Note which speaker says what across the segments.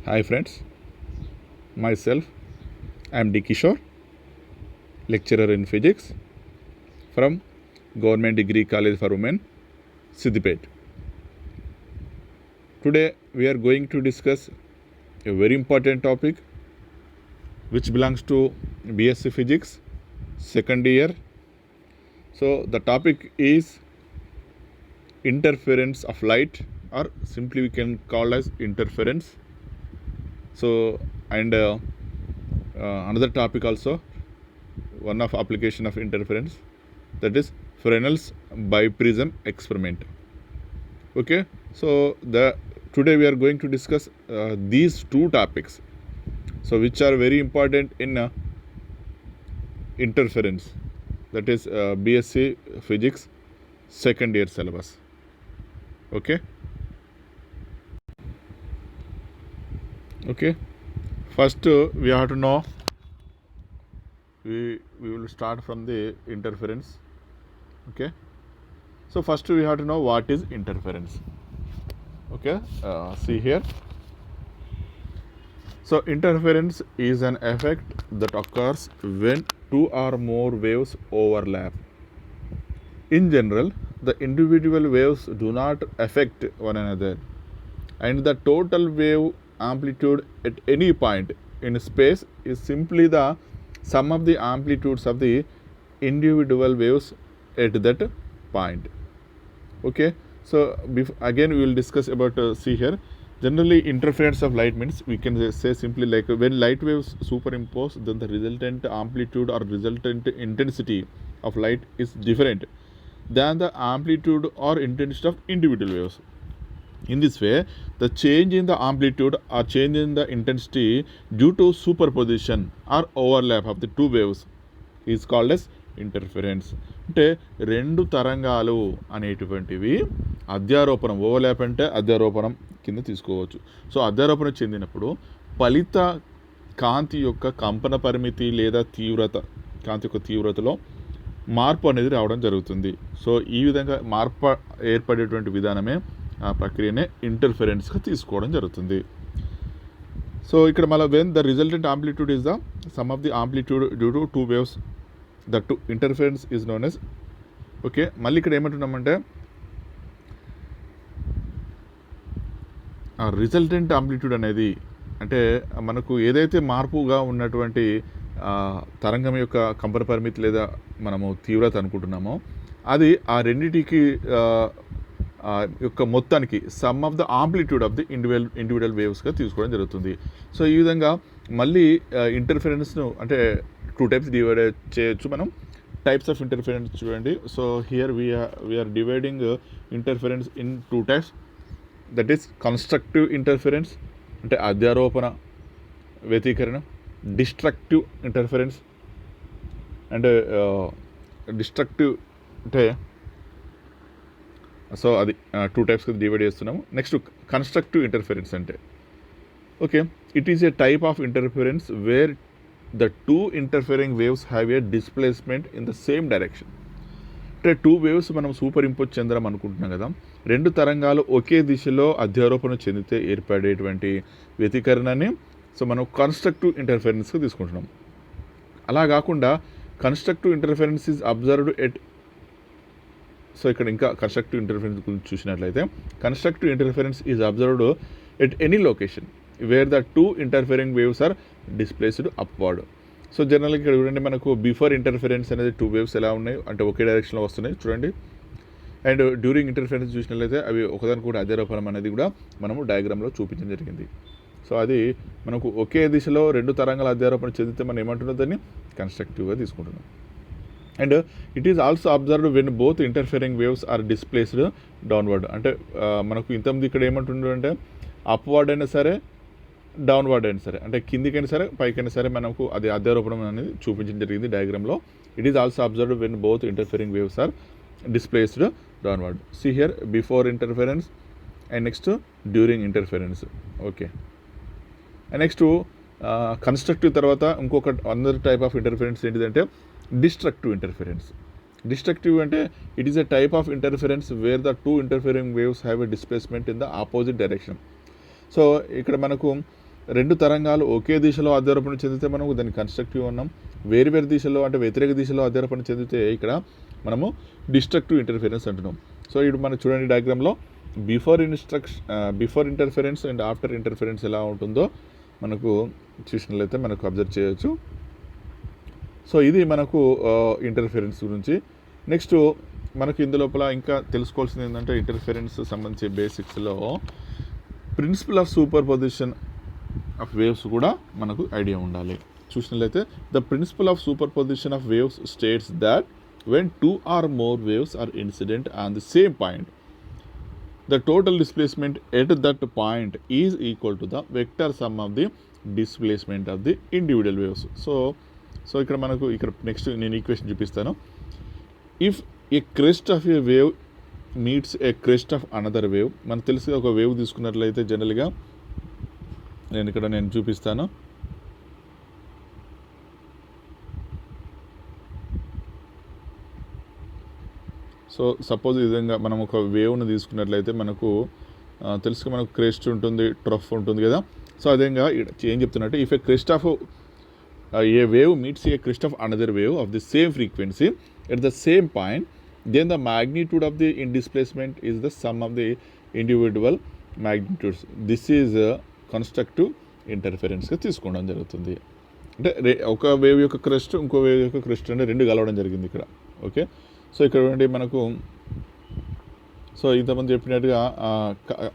Speaker 1: Hi friends, myself I am D. Kishore, lecturer in physics from Government Degree College for Women, Siddipet. Today we are going to discuss a very important topic which belongs to BSc Physics second year. So the topic is interference of light, or simply we can call as interference. So and another topic also, one of application of interference, that is Fresnel's biprism experiment. Okay, so today we are going to discuss these two topics, so which are very important in interference, that is BSc Physics second year syllabus. Okay, first we have to know, we will start from the interference. Okay, so first we have to know what is interference. Okay, see here. So interference is an effect that occurs when two or more waves overlap. In general, the individual waves do not affect one another, and the total wave amplitude at any point in space is simply the sum of the amplitudes of the individual waves at that point. Okay, so again we will discuss about see here. Generally, interference of light means we can say simply like when light waves superimpose, then the resultant amplitude or resultant intensity of light is different than the amplitude or intensity of individual waves. In this way, the change in the amplitude or change in the intensity due to superposition or overlap of the two waves is called as interference. అంటే రెండు తరంగాలు అనేటువంటివి అధ్యారోపణం, overlap అంటే అధ్యారోపణం కింద తీసుకోవచ్చు. So అధ్యారోపణం చెందినప్పుడు ఫలిత కాంతి యొక్క కంపన పరిమితి లేదా తీవ్రత, కాంతి యొక్క తీవ్రతలో మార్పు అనేది రావడం జరుగుతుంది. సో ఈ విధంగా మార్పు ఏర్పడేటువంటి విధానమే, ఆ ప్రక్రియనే ఇంటర్ఫరెన్స్గా తీసుకోవడం జరుగుతుంది. సో ఇక్కడ మళ్ళీ when the resultant amplitude is the sum of the amplitude due to two waves, the to interference is known as. Okay, మళ్ళీ ఇక్కడ ఏమంటున్నామంటే ఆ రిజల్టెంట్ ఆంప్లిట్యూడ్ అనేది అంటే మనకు ఏదైతే మార్పుగా ఉన్నటువంటి తరంగం యొక్క కంపన పరిమితి లేదా మనము తీవ్రత అనుకుంటున్నామో అది ఆ రెండింటికి యొక్క మొత్తానికి sum of the amplitude of the individual వేవ్స్గా తీసుకోవడం జరుగుతుంది. సో ఈ విధంగా మళ్ళీ ఇంటర్ఫరెన్స్ను అంటే టూ టైప్స్ డివైడ్ చేయొచ్చు మనం. టైప్స్ ఆఫ్ ఇంటర్ఫరెన్స్ చూడండి. So here we are dividing interference in two types, that is constructive interference అంటే అధ్యారోపణ వ్యతికరణ, డిస్ట్రక్టివ్ ఇంటర్ఫరెన్స్ అండ్ డిస్ట్రక్టివ్ అంటే సో అది టూ టైప్స్గా డివైడ్ చేస్తున్నాము. నెక్స్ట్ కన్స్ట్రక్టివ్ ఇంటర్ఫరెన్స్ అంటే okay, it is a type of interference where the two interfering waves have a displacement in the same direction. అంటే two waves మనం super impose చెందడం అనుకుంటున్నాం కదా, రెండు తరంగాలు ఒకే దిశలో అధ్యారోపణ చెందితే ఏర్పడేటువంటి వ్యతికరణని సో మనం కన్స్ట్రక్టివ్ ఇంటర్ఫరెన్స్గా తీసుకుంటున్నాం. అలా కాకుండా constructive interference is observed at, so ఇక్కడ ఇంకా కన్స్ట్రక్టివ్ ఇంటర్ఫరెన్స్ గురించి చూసినట్లయితే constructive interference is observed at any location where the two interfering waves are displaced upward. So జనరల్గా ఇక్కడ చూడండి, మనకు బిఫోర్ ఇంటర్ఫరెన్స్ అనేది టూ వేవ్స్ ఎలా ఉన్నాయి అంటే ఒకే డైరెక్షన్లో వస్తున్నాయి చూడండి. అండ్ డ్యూరింగ్ ఇంటర్ఫరెన్స్ చూసినట్లయితే అవి ఒకదానికి కూడా అధ్యారోపణం అనేది కూడా మనము డయాగ్రామ్లో చూపించడం జరిగింది. సో అది మనకు ఒకే దిశలో రెండు తరంగాల అధ్యారోపణ చెందితే మనం ఏమంటున్నది దాన్ని కన్స్ట్రక్టివ్గా తీసుకుంటున్నాం. And it is also observed when both interfering waves are displaced downward. అంటే మనకు ఇంతమంది ఇక్కడ ఏమంటుండే అంటే అప్వర్డ్ అయినా సరే డౌన్వర్డ్ అయినా సరే, అంటే కిందికైనా సరే పైకైనా సరే మనకు అది అధ్యారోపణం అనేది చూపించడం జరిగింది డయాగ్రామ్లో. It is also observed when both interfering waves are displaced downward. See here before interference and next during interference. Okay, and next constructive తర్వాత ఇంకొక అందర్ టైప్ ఆఫ్ ఇంటర్ఫెరెన్స్ ఏంటిదంటే డిస్ట్రక్టివ్ ఇంటర్ఫెరెన్స్. డిస్ట్రక్టివ్ అంటే it is a type of interference where the two interfering waves have a displacement in the opposite direction. So ఇక్కడ మనకు రెండు తరంగాలు ఒకే దిశలో అధ్యారోపణ చెందితే మనము దాన్ని కన్స్ట్రక్టివ్ అన్నాం. వేరు వేరు దిశలో అంటే వ్యతిరేక దిశలో అధ్యారోపణ చెందితే ఇక్కడ మనము డిస్ట్రక్టివ్ ఇంటర్ఫిరెన్స్ అంటున్నాం. సో ఇప్పుడు మనం చూడండి డయాగ్రామ్లో before interference and after interference ఎలా ఉంటుందో మనకు చూసినట్లయితే మనకు అబ్జర్వ్ చేయొచ్చు. సో ఇది మనకు ఇంటర్ఫిరెన్స్ గురించి. నెక్స్ట్ మనకు ఇందులోపల ఇంకా తెలుసుకోవాల్సింది ఏంటంటే ఇంటర్ఫిరెన్స్ సంబంధించి బేసిక్స్లో principle of superposition of waves కూడా మనకు ఐడియా ఉండాలి. చూసినట్లయితే the principle of superposition of waves states that when 2 or more waves are incident on the same point, the total displacement at that point is equal to the vector sum of the displacement of the individual waves. So ఇక్కడ మనకు ఇక్కడ next నేను equation చూపిస్తాను. If a crest of a wave meets a crest of another wave, మనకు తెలిసి ఒక wave తీసుకున్నట్లయితే జనరల్గా నేను చూపిస్తాను. సో సపోజ్ ఈ విధంగా మనం ఒక వేవ్ను తీసుకున్నట్లయితే మనకు తెలుసుగా మనకు క్రెస్ట్ ఉంటుంది, ట్రఫ్ ఉంటుంది కదా. సో అదేవిధంగా ఏం చెప్తున్నట్టు if a crest of a wave meets a crest of another wave of the same frequency at the same point, then the magnitude of the displacement is the sum of the individual magnitudes. This is constructive ఇంటర్ఫిరెన్స్గా తీసుకోవడం జరుగుతుంది. అంటే ఒక wave యొక్క crest ఇంకో wave యొక్క crest అంటే రెండు కలవడం జరిగింది ఇక్కడ. ఓకే, సో ఇక్కడ మనకు సో ఇంతమంది చెప్పినట్టుగా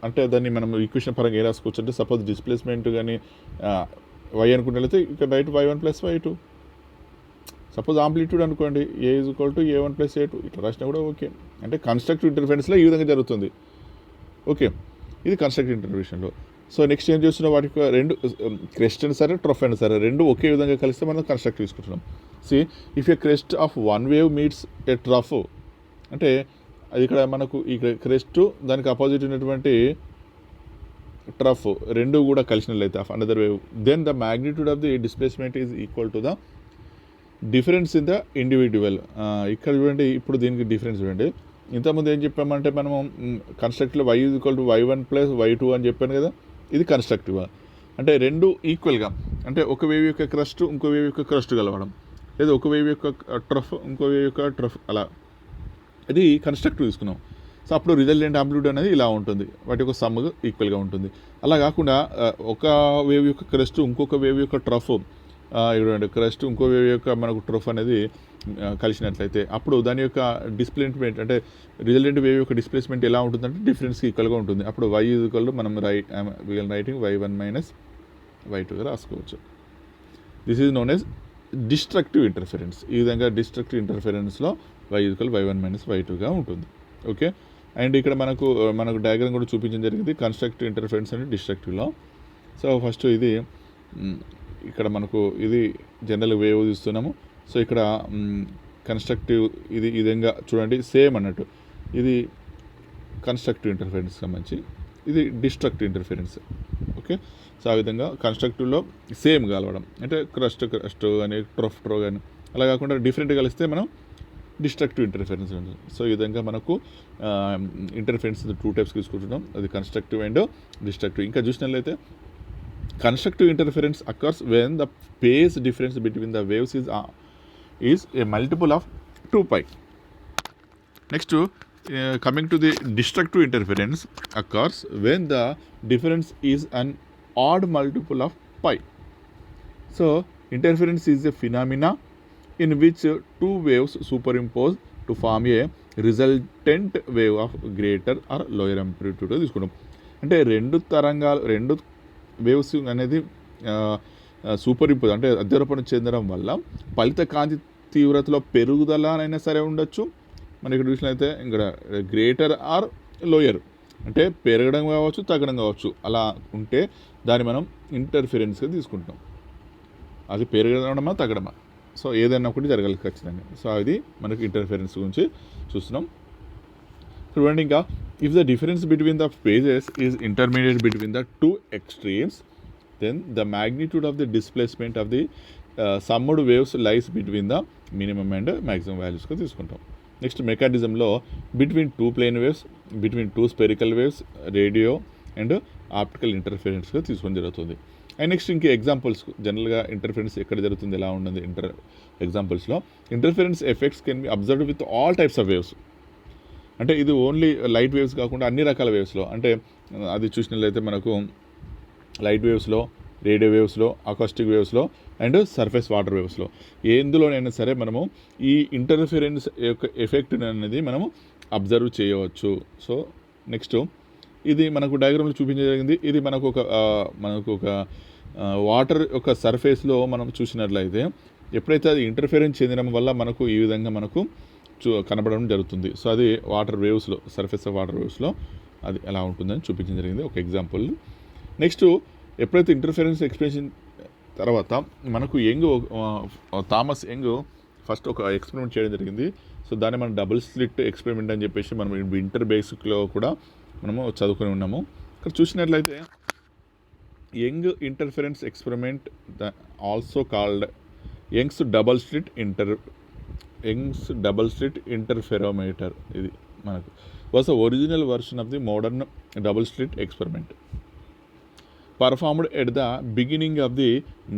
Speaker 1: అంటే దాన్ని మనం ఈక్వేషన్ పరంగా ఏ రాసుకోవచ్చు అంటే సపోజ్ డిస్ప్లేస్మెంట్ కానీ వై అనుకున్నట్లయితే ఇక్కడ right y1 + y2. Suppose amplitude అనుకోండి a = a1 + a2 ఇట్లా రాసినా కూడా ఓకే. అంటే కన్స్ట్రక్టివ్ ఇంటర్ఫరెన్స్లో ఈ విధంగా జరుగుతుంది. ఓకే, ఇది కన్స్ట్రక్టివ్ ఇంటర్ఫరెన్స్లో. సో నెక్స్ట్ ఏం చేస్తున్నాం, వాటికి రెండు క్రెస్ట్ అయినా సరే ట్రఫ్ అయినా సరే రెండు ఒకే విధంగా కలిస్తే మనం కన్స్ట్రక్టివ్ తీసుకుంటున్నాం. If a crest of one wave meets a trough, అంటే అది ఇక్కడ మనకు ఈ క్రెస్ట్ దానికి అపోజిట్ ఉన్నటువంటి ట్రఫ్ రెండు కూడా కలిసినట్లయితే of another wave, then the magnitude of the displacement is equal to the difference in the individual. ఇక్కడ చూడండి, ఇప్పుడు దీనికి డిఫరెన్స్ చూడండి. ఇంతకుముందు ఏం చెప్పామంటే మనము కన్స్ట్రక్టివ్లో y = y1 + y2 అని చెప్పాను కదా. ఇది కన్స్ట్రక్టివ్ అంటే రెండు ఈక్వల్గా, అంటే ఒక వేవ్ యొక్క క్రస్ట్ ఇంకో వేవ్ యొక్క క్రస్ట్ కలవడం, లేదా ఒక వేవ్ యొక్క ట్రఫ్ ఇంకో వేవ్ యొక్క ట్రఫ్, అలా ఇది కన్స్ట్రక్టివ్ తీసుకున్నాం. సో అప్పుడు రిజల్టెంట్ ఆంప్లిట్యూడ్ అనేది ఇలా ఉంటుంది, వాటి యొక్క సమ్ ఈక్వల్గా ఉంటుంది. అలా కాకుండా ఒక వేవ్ యొక్క క్రస్ట్ ఇంకొక వేవ్ యొక్క ట్రఫ్, ఇక్కడ క్రస్ట్ ఇంకో వేవ్ యొక్క మనకు ట్రఫ్ అనేది కలిసినట్లయితే అప్పుడు దాని యొక్క డిస్ప్లేస్మెంట్ అంటే రిజల్టెంట్ వేవ్ యొక్క డిస్ప్లేస్మెంట్ ఎలా ఉంటుందంటే డిఫరెన్స్కి ఈక్వల్గా ఉంటుంది. అప్పుడు y = మనం రైటింగ్ y1 - y2గా రాసుకోవచ్చు. This is known as destructive interference. ఈ విధంగా డిస్ట్రక్టివ్ ఇంటర్ఫరెన్స్లో y = y1 - y2గా ఉంటుంది. ఓకే, అండ్ ఇక్కడ మనకు డయాగ్రామ్ కూడా చూపించడం జరిగింది కన్స్ట్రక్టివ్ ఇంటర్ఫరెన్స్ అండ్ డిస్ట్రక్టివ్లో. సో ఫస్ట్ ఇది ఇక్కడ మనకు ఇది జనరల్ వేవ్ తీస్తున్నాము. సో ఇక్కడ కన్స్ట్రక్టివ్ ఇది ఈ విధంగా చూడండి, సేమ్ అన్నట్టు ఇది కన్స్ట్రక్టివ్ ఇంటర్ఫరెన్స్ సంబంధించి, ఇది డిస్ట్రక్టివ్ ఇంటర్ఫరెన్స్. ఓకే, సో ఆ విధంగా కన్స్ట్రక్టివ్లో సేమ్ కలవడం అంటే క్రస్ట్ కానీ ట్రఫ్ కానీ, అలా కాకుండా డిఫరెంట్ కలిస్తే మనం డిస్ట్రక్టివ్ ఇంటర్ఫరెన్స్ ఉంటుంది. సో ఈ విధంగా మనకు ఇంటర్ఫరెన్స్ 2 టైప్స్ తీసుకుంటున్నాం, అది కన్స్ట్రక్టివ్ అండ్ డిస్ట్రక్టివ్. ఇంకా చూసినట్లయితే constructive interference occurs when the phase difference between the waves is a multiple of 2π. Next, coming to the destructive interference occurs when the difference is an odd multiple of π. So interference is a phenomena in which two waves superimpose to form a resultant wave of greater or lower amplitude తీసుకున్నాం. అంటే రెండు waves అనేది super impose అంటే అధ్యారోపణ చెందడం వల్ల ఫలిత కాంతి తీవ్రతలో పెరుగుదల అయినా సరే ఉండొచ్చు. మన ఇక్కడ చూసినట్లయితే ఇక్కడ గ్రేటర్ ఆర్ లోయర్ అంటే పెరగడం కావచ్చు తగ్గడం కావచ్చు, అలా ఉంటే దాన్ని మనం ఇంటర్ఫిరెన్స్గా తీసుకుంటాం. అది పెరగడమా తగ్గడమా, సో ఏదైనా ఒకటి జరగాలి ఖచ్చితంగా. సో అది మనకి ఇంటర్ఫిరెన్స్ గురించి చూస్తున్నాం. చూడండి, ఇంకా if the difference between the phases is intermediate between the two extremes, then the magnitude of the displacement of the summed waves lies between the minimum and maximum values గా తీసుకుంటాం. Next మెకానిజంలో between 2 plane waves, between 2 spherical waves, radio and optical ఇంటర్ఫరెన్స్గా తీసుకోవడం జరుగుతుంది. And next ఇంకే examples జనరల్గా interference ఎక్కడ జరుగుతుంది, ఎలా ఉన్నది ఎగ్జాంపుల్స్లో interference effects can be observed with all types of waves. అంటే ఇది ఓన్లీ లైట్ వేవ్స్ కాకుండా అన్ని రకాల వేవ్స్లో, అంటే అది చూసినట్లయితే మనకు లైట్ వేవ్స్లో, రేడియో వేవ్స్లో, అకాస్టిక్ వేవ్స్లో అండ్ సర్ఫేస్ వాటర్ వేవ్స్లో ఎందులోనైనా సరే మనము ఈ ఇంటర్ఫరెన్స్ యొక్క ఎఫెక్ట్ అనేది మనము అబ్జర్వ్ చేయవచ్చు. సో నెక్స్ట్ ఇది మనకు డయాగ్రామ్లో చూపించడం జరిగింది. ఇది మనకు ఒక వాటర్ యొక్క సర్ఫేస్లో మనం చూసినట్లయితే ఎప్పుడైతే అది ఇంటర్ఫరెన్స్ చెందడం వల్ల మనకు ఈ విధంగా మనకు కనబడడం జరుగుతుంది. సో అది వాటర్ వేవ్స్లో, సర్ఫేస్ ఆఫ్ వాటర్ వేవ్స్లో అది ఎలా ఉంటుందని చూపించడం జరిగింది ఒక ఎగ్జాంపుల్. నెక్స్ట్ ఎప్పుడైతే ఇంటర్ఫరెన్స్ ఎక్స్ప్రెషన్ తర్వాత మనకు థామస్ యంగ్ ఫస్ట్ ఒక ఎక్స్పెరిమెంట్ చేయడం జరిగింది. సో దాన్ని మనం డబుల్ స్లిట్ ఎక్స్పెరిమెంట్ అని చెప్పేసి మనం ఇంటర్ బేసిక్లో కూడా మనము చదువుకొని ఉన్నాము. ఇక్కడ చూసినట్లయితే young interference experiment also called Young's double slit interferometer, ఇది మనకు was the original version of the modern double slit experiment performed at the beginning of the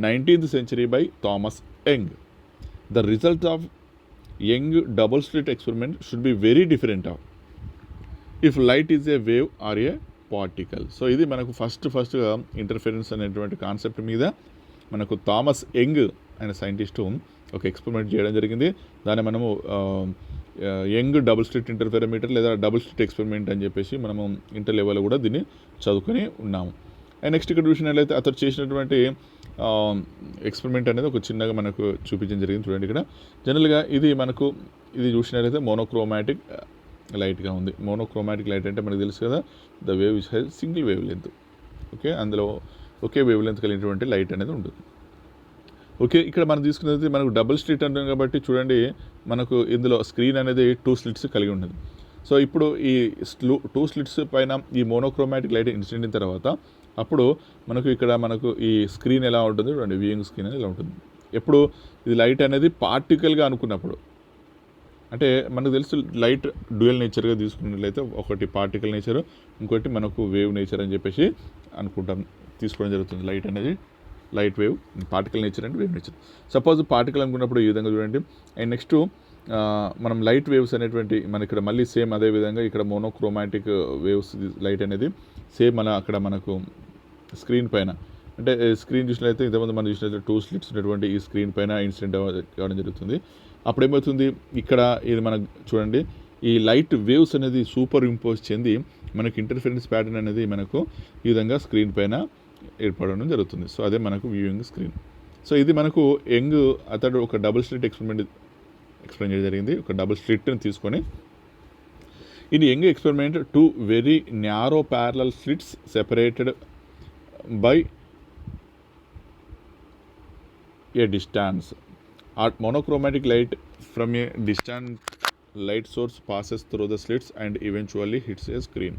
Speaker 1: 19th century by Thomas Young. The result of Young double slit experiment should be very different if light is a wave or a particle. So ఇది మనకు ఫస్ట్గా interference అనేటువంటి concept మీద మనకు Thomas young అనే scientist ఒక experiment చేయడం జరిగింది. దాన్ని మనము యంగ్ డబుల్ స్లిట్ ఇంటర్ఫెరోమీటర్ లేదా డబుల్ స్లిట్ ఎక్స్పెరిమెంట్ అని చెప్పేసి మనము ఇంటర్ లెవెల్లో కూడా దీన్ని చదువుకొని ఉన్నాము. అండ్ నెక్స్ట్ ఇక్కడ చూసినట్లయితే అతను చేసినటువంటి ఎక్స్పెరిమెంట్ అనేది ఒక చిన్నగా మనకు చూపించడం జరిగింది. చూడండి ఇక్కడ జనరల్గా ఇది చూసినట్లయితే మోనోక్రోమాటిక్ లైట్గా ఉంది. మోనోక్రోమాటిక్ లైట్ అంటే మనకు తెలుసు కదా, the wave is has single wave length. Okay, అందులో ఒకే వేవ్ లెంత్ కలిగినటువంటి లైట్ అనేది ఉంటుంది. ఓకే, ఇక్కడ మనం తీసుకున్నది మనకు డబుల్ స్లిట్ అంటాం కాబట్టి చూడండి మనకు ఇందులో స్క్రీన్ అనేది 2 స్లిట్స్ కలిగి ఉంటుంది. సో ఇప్పుడు ఈ 2 స్లిట్స్ పైన ఈ మోనోక్రోమాటిక్ లైట్ ఇన్సిడెంట్ అయిన తర్వాత అప్పుడు మనకు ఈ స్క్రీన్ ఎలా ఉంటుంది చూడండి, వ్యూయింగ్ స్క్రీన్ అనేది ఎలా ఉంటుంది. ఎప్పుడు ఇది లైట్ అనేది పార్టికల్గా అనుకున్నప్పుడు, అంటే మనకు తెలుసు లైట్ డ్యూయల్ నేచర్గా తీసుకున్నట్లయితే ఒకటి పార్టికల్ నేచర్, ఇంకోటి మనకు వేవ్ నేచర్ అని చెప్పేసి తీసుకోవడం జరుగుతుంది. లైట్ అనేది light wave, particle nature and wave nature. Suppose particle అనుకున్నప్పుడు ఈ విధంగా చూడండి. అండ్ నెక్స్ట్ మనం లైట్ వేవ్స్ అనేటువంటి మన ఇక్కడ మళ్ళీ సేమ్ అదే విధంగా ఇక్కడ మోనోక్రోమాటిక్ వేవ్స్ లైట్ అనేది సేమ్ అక్కడ మనకు స్క్రీన్ పైన, అంటే స్క్రీన్ చూసినట్లయితే ఇంతకుముందు మనం చూసినట్లయితే 2 స్లిట్స్ ఉన్నటువంటి ఈ స్క్రీన్ పైన ఇన్సిడెంట్ కావడం జరుగుతుంది. అప్పుడు ఏమవుతుంది, ఇక్కడ ఇది మనకు చూడండి ఈ లైట్ వేవ్స్ అనేది సూపర్ ఇంపోజ్ చెంది మనకు ఇంటర్ఫరెన్స్ ప్యాటర్న్ అనేది మనకు ఈ విధంగా స్క్రీన్ పైన ఏర్పడడం జరుగుతుంది. సో అదే మనకు వ్యూయింగ్ స్క్రీన్. సో ఇది మనకు అతడు ఒక డబుల్ స్లిట్ ఎక్స్పెరిమెంట్ ఎక్స్ప్లెయిన్ చేయడం జరిగింది. ఒక డబుల్ స్లిట్ని తీసుకొని in young experiment 2 very narrow parallel slits separated by a distance. Monochromatic light from a distant light source passes through the slits and eventually hits a screen.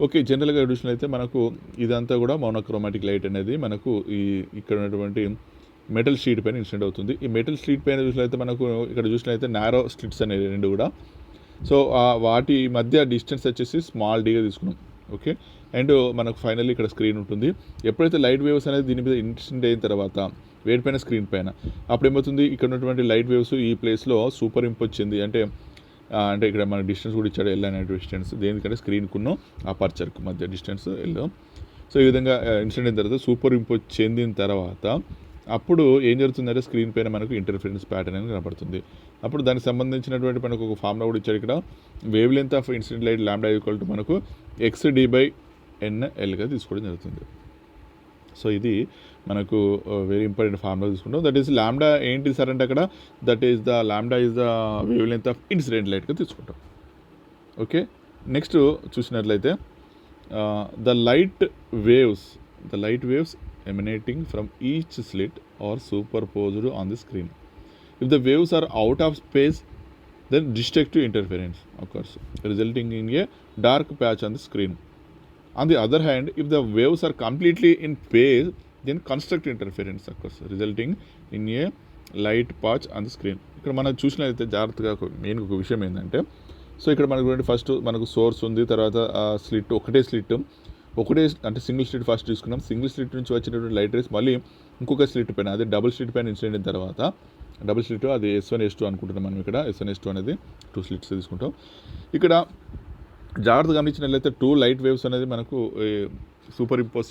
Speaker 1: Okay, జనరల్గా చూసినట్లయితే మనకు ఇదంతా కూడా monochromatic light అనేది మనకు ఇక్కడ ఉన్నటువంటి మెటల్ షీట్ పైన ఇన్సిడెంట్ అవుతుంది. ఈ మెటల్ షీట్ పైన చూసినట్లయితే మనకు ఇక్కడ చూసినట్లయితే నారో స్లిట్స్ అనేవి 2 కూడా. సో వాటి మధ్య డిస్టెన్స్ వచ్చేసి స్మాల్ డీగా తీసుకున్నాం. ఓకే, అండ్ మనకు ఫైనల్లీ ఇక్కడ స్క్రీన్ ఉంటుంది. ఎప్పుడైతే లైట్ వేవ్స్ అనేది దీని మీద ఇన్సిడెంట్ అయిన తర్వాత వేడి పైన స్క్రీన్ పైన అప్పుడు ఏమవుతుంది, ఇక్కడ ఉన్నటువంటి లైట్ వేవ్స్ ఈ ప్లేస్లో సూపర్ ఇంపోజ్ చెంది, అంటే ఇక్కడ మన డిస్టెన్స్ కూడా ఇచ్చాడు, ఎల్ అనే డిస్టెన్స్ దేనికంటే స్క్రీన్కున్న అపర్చర్కు మధ్య డిస్టెన్స్ ఎల్. సో ఈ విధంగా ఇన్సిడెంట్ అయిన తర్వాత సూపర్ ఇంపోజ్ చెందిన తర్వాత అప్పుడు ఏం జరుగుతుందంటే స్క్రీన్ పైన మనకు ఇంటర్ఫరెన్స్ ప్యాటర్న్ అనేది కనపడుతుంది. అప్పుడు దానికి సంబంధించినటువంటి మనకు ఒక ఫార్ములా కూడా ఇచ్చాడు. ఇక్కడ wave length of incident light lambda equal to మనకు XD/NLగా తీసుకోవడం జరుగుతుంది. సో ఇది మనకు వెరీ ఇంపార్టెంట్ ఫార్ములా తీసుకుంటాం. దట్ ఈస్ లాంబ్డా ఏంటి సార్ అంటే అక్కడ lambda is the wave length of incident లైట్గా తీసుకుంటాం. ఓకే, నెక్స్ట్ చూసినట్లయితే the light waves emanating from each slit are superposed on the screen. If the waves are out of space, then destructive interference occurs, resulting in a dark patch on the screen. On the other hand, if the waves are completely in phase, then constructive interference occurs, resulting in a light patch on the screen. ఇక్కడ మనం చూసినట్లయితే జాగ్రత్తగా main ఒక విషయం ఏంటంటే, so ఇక్కడ మనకు first మనకు సోర్స్ ఉంది, తర్వాత స్లిట్ ఒకటే స్లిట్ ఒకటే అంటే సింగిల్ స్లిట్ ఫస్ట్ తీసుకున్నాం, సింగిల్ స్లిట్ నుంచి వచ్చినటువంటి లైట్ రేస్ మళ్ళీ ఇంకొక స్లిట్ పైన, అదే డబుల్ స్లిట్ పైన ఇన్సిడెంట్ అయిన తర్వాత డబుల్ స్లిట్ అది S1 S2 అనుకుంటున్నాం మనం. ఇక్కడ S1 S2 అనేది 2 స్లిట్స్ తీసుకుంటాం. ఇక్కడ జాగ్రత్త గమనించినట్లయితే 2 లైట్ వేవ్స్ అనేది మనకు సూపర్ ఇంపోజ్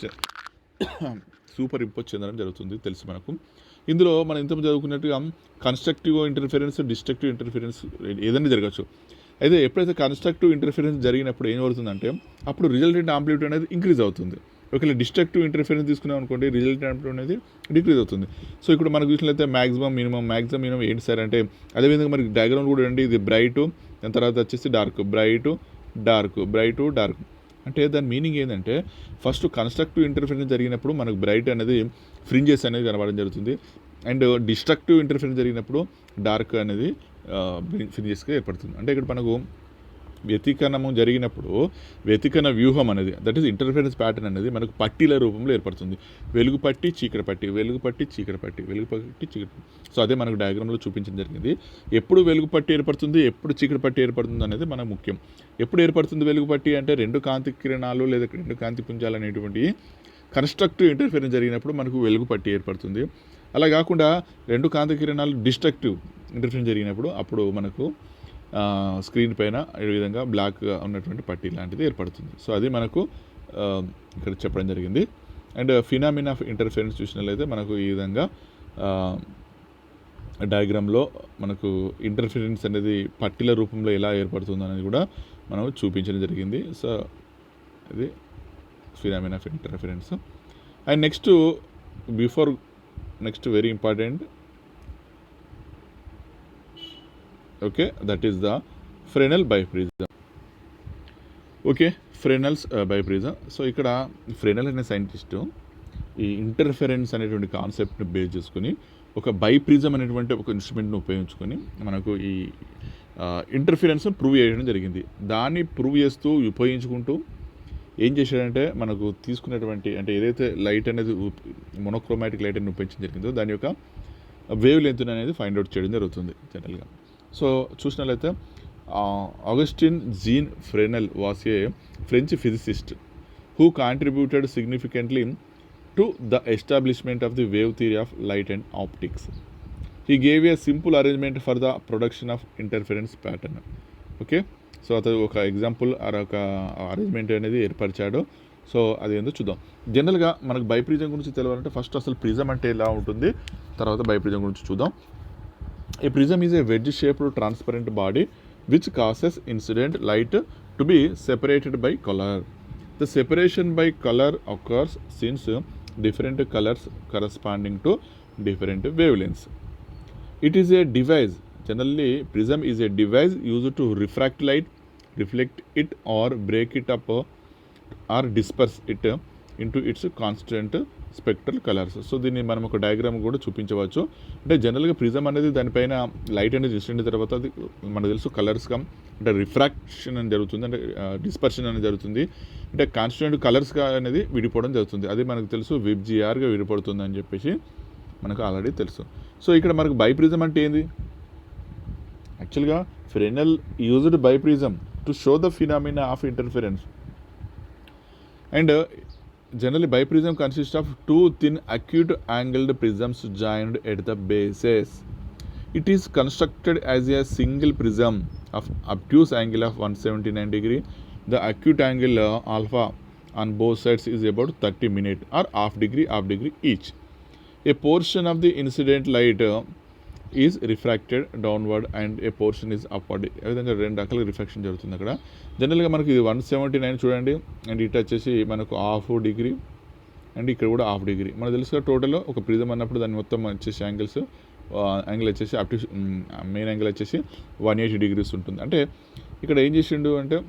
Speaker 1: చెందడం జరుగుతుంది తెలుసు మనకు. ఇందులో మనం ఇంతకుముందు చదువుకున్నట్టుగా కన్స్ట్రక్టివ్ ఇంటర్ఫిరెన్స్, డిస్ట్రక్టివ్ ఇంటర్ఫిరెన్స్ ఏదైనా జరగచ్చు. అయితే ఎప్పుడైతే కన్స్ట్రక్టివ్ ఇంటర్ఫిరెన్స్ జరిగినప్పుడు ఏం అవుతుందంటే అప్పుడు రిజల్టెంట్ ఆంప్లిట్యూడ్ అనేది ఇంక్రీజ్ అవుతుంది. ఒకవేళ డిస్ట్రక్టివ్ ఇంటర్ఫిరెన్స్ తీసుకున్నాం అనుకోండి, రిజల్టెంట్ ఆంప్లిట్యూడ్ అనేది డిక్రీజ్ అవుతుంది. సో ఇక్కడ మనకు చూసినట్లయితే మ్యాక్సిమం మినిమం ఏంటి సార్ అంటే, అదేవిధంగా మనకి డయాగ్రామ్ కూడా అండి, ఇది బ్రైట్, దాని తర్వాత వచ్చేసి డార్క్, బ్రైట్ డార్క్. అంటే దాని మీనింగ్ ఏంటంటే ఫస్ట్ కన్స్ట్రక్టివ్ ఇంటర్ఫిరెన్స్ జరిగినప్పుడు మనకు బ్రైట్ అనేది ఫ్రింజెస్ అనేది కనబడడం జరుగుతుంది. అండ్ డిస్ట్రక్టివ్ ఇంటర్ఫిరెన్స్ జరిగినప్పుడు డార్క్ అనేది ఫ్రింజెస్గా ఏర్పడుతుంది. అంటే ఇక్కడ మనకు వ్యతికరణము జరిగినప్పుడు వ్యతికరణ వ్యూహం అనేది, దట్ ఈస్ ఇంటర్ఫిరెన్స్ ప్యాటర్న్ అనేది మనకు పట్టీల రూపంలో ఏర్పడుతుంది. వెలుగు పట్టి చీకటి పట్టి. సో అదే మనకు డయాగ్రామ్లో చూపించడం జరిగింది. ఎప్పుడు వెలుగు పట్టి ఏర్పడుతుంది, ఎప్పుడు చీకటి పట్టి ఏర్పడుతుంది అనేది మనకు ముఖ్యం. ఎప్పుడు ఏర్పడుతుంది వెలుగు పట్టి అంటే 2 కాంతి కిరణాలు లేదా 2 కాంతి పుంజాలు అనేటువంటి కన్స్ట్రక్టివ్ ఇంటర్ఫిరెన్స్ జరిగినప్పుడు మనకు వెలుగు పట్టి ఏర్పడుతుంది. అలా కాకుండా 2 కాంతి కిరణాలు డిస్ట్రక్టివ్ ఇంటర్ఫిరెన్స్ జరిగినప్పుడు అప్పుడు మనకు స్క్రీన్ పైన ఈ విధంగా బ్లాక్గా ఉన్నటువంటి పట్టీ లాంటిది ఏర్పడుతుంది. సో అది మనకు ఇక్కడ చెప్పడం జరిగింది. అండ్ ఫినామినా ఆఫ్ ఇంటర్ఫిరెన్స్ చూసినట్లయితే మనకు ఈ విధంగా డయాగ్రామ్లో మనకు ఇంటర్ఫిరెన్స్ అనేది పట్టీల రూపంలో ఎలా ఏర్పడుతుంది అనేది కూడా మనం చూపించడం జరిగింది. సో ఇది phenomena of interference. And next very important, okay, that is the Fresnel biprism. Okay, Fresnel's biprism. So ఇక్కడ ఫ్రెనెల్ అనే సైంటిస్టు ఈ ఇంటర్ఫెరెన్స్ అనేటువంటి కాన్సెప్ట్ని బేస్ చేసుకుని ఒక బైప్రిజం అనేటువంటి ఒక ఇన్స్ట్రుమెంట్ని ఉపయోగించుకొని మనకు ఈ ఇంటర్ఫిరెన్స్ని ప్రూవ్ చేయడం జరిగింది. దాన్ని ప్రూవ్ చేస్తూ ఉపయోగించుకుంటూ ఏం చేశాడంటే మనకు తీసుకున్నటువంటి అంటే ఏదైతే లైట్ అనేది మోనోక్రోమాటిక్ లైట్ అని ఉపయోగించడం జరిగిందో దాని యొక్క వేవ్ లెంత్ అనేది ఫైండ్ అవుట్ చేయడం జరుగుతుంది జనరల్గా. సో చూసినట్లయితే Augustin Jean Fresnel was a French physicist who contributed significantly to the establishment of the wave theory of light and optics. He gave a simple arrangement for the production of interference pattern. Okay, so అతను ఒక example ఒక arrangement అనేది ఏర్పరిచాడు. So అది ఏందో చూద్దాం. జనరల్గా మనకు biprism గురించి తెలియాలంటే ఫస్ట్ అసలు ప్రిజం అంటే ఎలా ఉంటుంది, తర్వాత బైప్రిజం గురించి చూద్దాం. A prism is a wedge-shaped transparent body which causes incident light to be separated by color. The separation by color occurs since different colors corresponding to different wavelengths. It is a device. Generally, prism is a device used to refract light, reflect it or break it up or disperse it into its constant spectral colours. So దీన్ని మనం ఒక diagram కూడా చూపించవచ్చు. అంటే జనరల్గా prism అనేది దానిపైన light అనేది ఇన్సిడెంట్ తర్వాత అది మనకు తెలుసు కలర్స్గా అంటే రిఫ్రాక్షన్ అని జరుగుతుంది, అంటే డిస్పర్షన్ అనేది జరుగుతుంది, అంటే కాన్స్టిట్యూంట్ కలర్స్గా అనేది విడిపోవడం జరుగుతుంది. అది మనకు తెలుసు విబ్జిఆర్గా విడిపడుతుంది అని చెప్పేసి మనకు ఆల్రెడీ తెలుసు. సో ఇక్కడ మనకు బైప్రిజం అంటే ఏంది, యాక్చువల్గా Fresnel used biprism to show the phenomena of interference. And generally biprism consists of 2 thin acute angled prisms joined at the bases. It is constructed as a single prism of obtuse angle of 179 degree. The acute angle alpha on both sides is about 30 minutes or half degree each. A portion of the incident light is refracted downward and a portion is upward. ఏ విధంగా 2 రకాల refraction జరుగుతుంది అక్కడ. జనరల్గా మనకి ఇది 179 చూడండి, and ఇటు వచ్చేసి మనకు ½ డిగ్రీ అండ్ ఇక్కడ కూడా ½ డిగ్రీ. మనకు తెలుసుగా టోటల్ ఒక ప్రిజం అన్నప్పుడు దాన్ని మొత్తం వచ్చేసి యాంగిల్ వచ్చేసి అప్ టు మెయిన్ యాంగిల్ వచ్చేసి 180 degrees ఉంటుంది. అంటే ఇక్కడ ఏం చేసిండు అంటే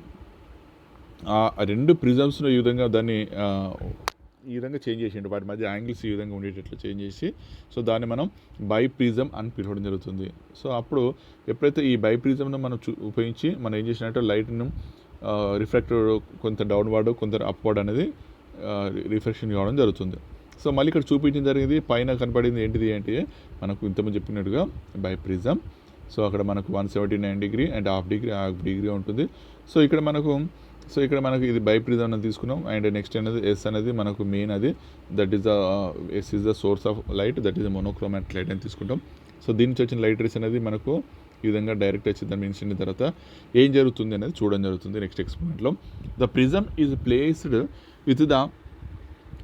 Speaker 1: ఆ 2 ప్రిజమ్స్ను ఈ విధంగా దాన్ని ఈ విధంగా చేంజ్ చేసిండు, వాటి మధ్య యాంగిల్స్ ఈ విధంగా ఉండేటట్లు చేంజ్ చేసి సో దాన్ని మనం బైప్రిజం అని పిలవడం జరుగుతుంది. సో అప్పుడు ఎప్పుడైతే ఈ బైప్రిజంను మనం ఉపయోగించి మనం ఏం చేసినట్టు లైట్ను రిఫ్రాక్టర్ కొంత డౌన్వర్డ్ కొంత అప్వర్డ్ అనేది రిఫ్రాక్షన్ కావడం జరుగుతుంది. సో మళ్ళీ ఇక్కడ చూపించడం జరిగింది, పైన కనపడింది ఏంటిది అంటే మనకు ఇంతకుముందు చెప్పినట్టుగా బైప్రిజం. సో అక్కడ మనకు 179 degree అండ్ ½ డిగ్రీ ఉంటుంది. సో ఇక్కడ మనకు సో ఇక్కడ మనకు ఇది బైప్రిజం అనేది తీసుకున్నాం. అండ్ నెక్స్ట్ అనేది ఎస్ అనేది మనకు మెయిన్ అది, that is the S is the source of light, that is the monochromatic light అని తీసుకుంటాం. సో దీని నుంచి వచ్చిన లైట్ రేస్ అనేది మనకు ఈ విధంగా డైరెక్ట్ వచ్చి దాన్ని ఇన్సిడెంట్ తర్వాత ఏం జరుగుతుంది అనేది చూడడం జరుగుతుంది నెక్స్ట్ ఎక్స్పెరిమెంట్లో. The prism is placed with the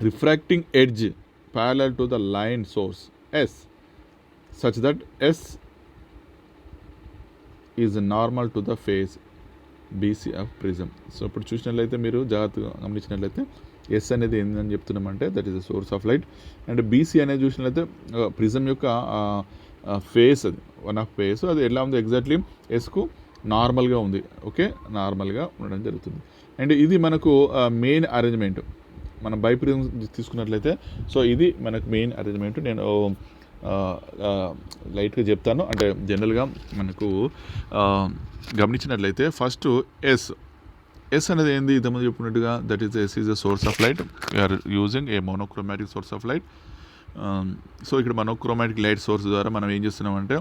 Speaker 1: refracting edge parallel to the line source S such that S is normal to the face BC of prism. So ఇప్పుడు చూసినట్లయితే మీరు జాగ్రత్తగా గమనించినట్లయితే ఎస్ అనేది ఏంటని చెప్తున్నామంటే that is the source of light. And BC అనేది చూసినట్లయితే ప్రిజం యొక్క ఫేస్, అది వన్ ఆఫ్ ఫేస్, అది ఎలా ఉంది ఎగ్జాక్ట్లీ ఎస్కు నార్మల్గా ఉంది. ఓకే, నార్మల్గా ఉండడం జరుగుతుంది. అండ్ ఇది మనకు మెయిన్ అరేంజ్మెంట్. మనం బైప్రిజం తీసుకున్నట్లయితే సో ఇది మనకు మెయిన్ అరేంజ్మెంట్. నేను లైట్గా చెప్తాను. అంటే జనరల్గా మనకు గమనించినట్లయితే ఫస్ట్ ఎస్ అనేది ఏంది, ఇంతకుముందు చెప్పినట్టుగా that is S is the source of light. We are using a monochromatic source of light. So ఇక్కడ మోనోక్రోమాటిక్ లైట్ సోర్స్ ద్వారా మనం ఏం చేస్తున్నామంటే